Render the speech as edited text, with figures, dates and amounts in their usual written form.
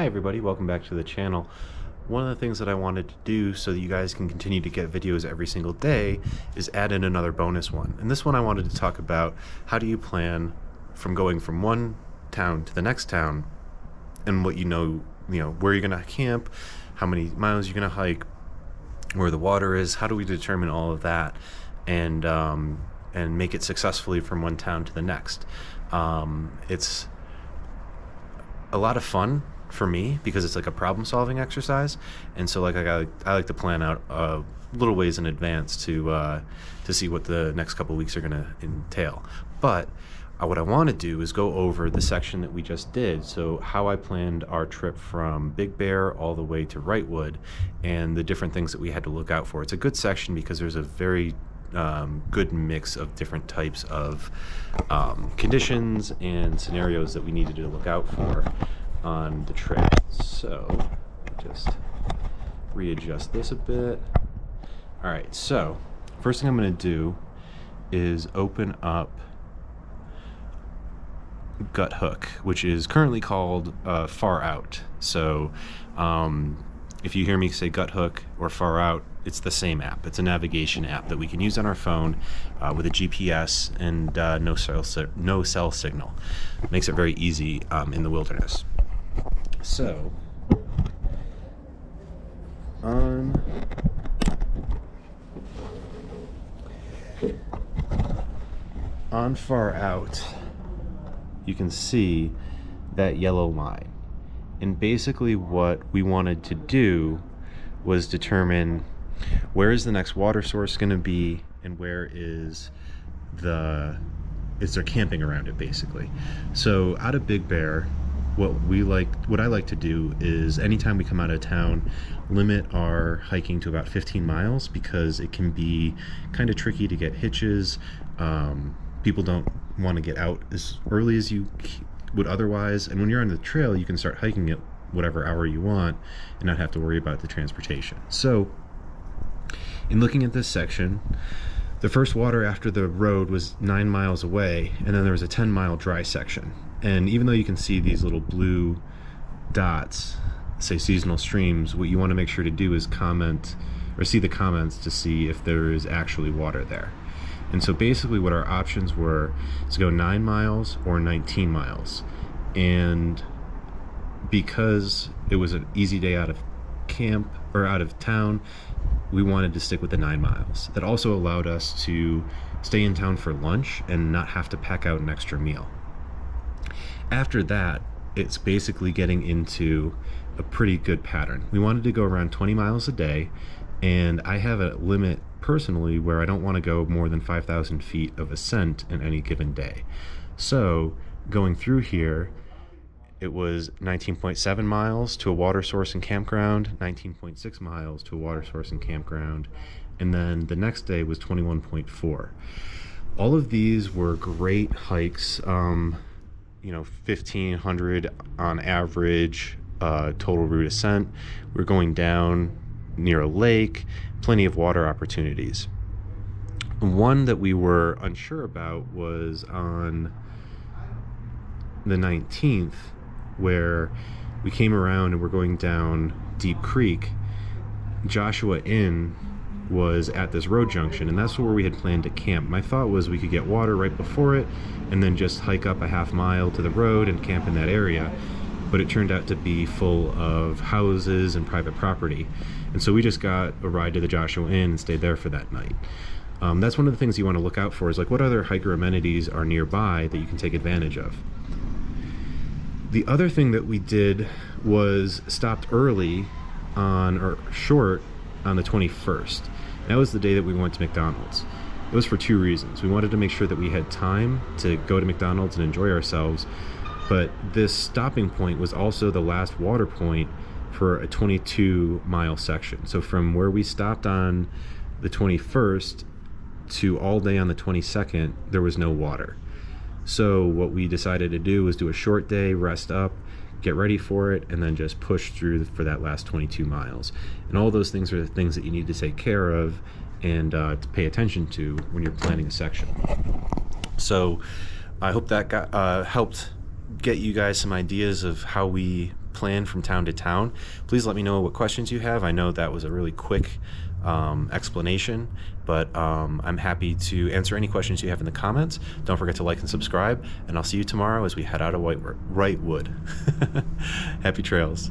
Hi everybody, welcome back to the channel. One of the things that I wanted to do so that you guys can continue to get videos every single day is add in another bonus one. And this one I wanted to talk about how do you plan from going from one town to the next town, and what you know where you're gonna camp, how many miles you're gonna hike, where the water is, how do we determine all of that and make it successfully from one town to the next. It's a lot of fun for me because it's like a problem-solving exercise, and so like I like to plan out little ways in advance to see what the next couple weeks are going to entail. But what I want to do is go over the section that we just did, so how I planned our trip from Big Bear all the way to Wrightwood and the different things that we had to look out for. It's a good section because there's a very good mix of different types of conditions and scenarios that we needed to look out for on the trip. So just readjust this a bit. All right, so first thing I'm going to do is open up Gut Hook, which is currently called Far Out. So if you hear me say Gut Hook or Far Out, it's the same app. It's a navigation app that we can use on our phone with a GPS and no cell signal. Makes it very easy in the wilderness. So on Far Out, you can see that yellow line. And basically what we wanted to do was determine where is the next water source going to be and where is there camping around it, basically. So out of Big Bear, what I like to do is anytime we come out of town, limit our hiking to about 15 miles because it can be kind of tricky to get hitches. People don't want to get out as early as you would otherwise, and when you're on the trail you can start hiking at whatever hour you want and not have to worry about the transportation. So in looking at this section, the first water after the road was 9 miles away, and then there was a 10-mile dry section. And even though you can see these little blue dots say seasonal streams, what you want to make sure to do is comment or see the comments to see if there is actually water there. And so basically what our options were is to go 9 miles or 19 miles. And because it was an easy day out of camp or out of town, we wanted to stick with the 9 miles. That also allowed us to stay in town for lunch and not have to pack out an extra meal. After that, it's basically getting into a pretty good pattern. We wanted to go around 20 miles a day, and I have a limit personally where I don't want to go more than 5,000 feet of ascent in any given day. So going through here, it was 19.7 miles to a water source and campground, 19.6 miles to a water source and campground, and then the next day was 21.4. All of these were great hikes, 1,500 on average total route ascent. We're going down near a lake, plenty of water opportunities. One that we were unsure about was on the 19th, where we came around and we're going down Deep Creek. Joshua Inn was at this road junction, and that's where we had planned to camp. My thought was we could get water right before it and then just hike up a half mile to the road and camp in that area, but it turned out to be full of houses and private property, and so we just got a ride to the Joshua Inn and stayed there for that night. That's one of the things you want to look out for, is like what other hiker amenities are nearby that you can take advantage of. The other thing that we did was stopped early short on the 21st. That was the day that we went to McDonald's. It was for two reasons. We wanted to make sure that we had time to go to McDonald's and enjoy ourselves, but this stopping point was also the last water point for a 22-mile section. So from where we stopped on the 21st to all day on the 22nd, there was no water. So what we decided to do was do a short day, rest up, get ready for it, and then just push through for that last 22 miles. And all those things are the things that you need to take care of and to pay attention to when you're planning a section. So I hope that helped get you guys some ideas of how we plan from town to town. Please let me know what questions you have. I know that was a really quick explanation, but I'm happy to answer any questions you have in the comments. Don't forget to like and subscribe, and I'll see you tomorrow as we head out of Wrightwood. Happy trails.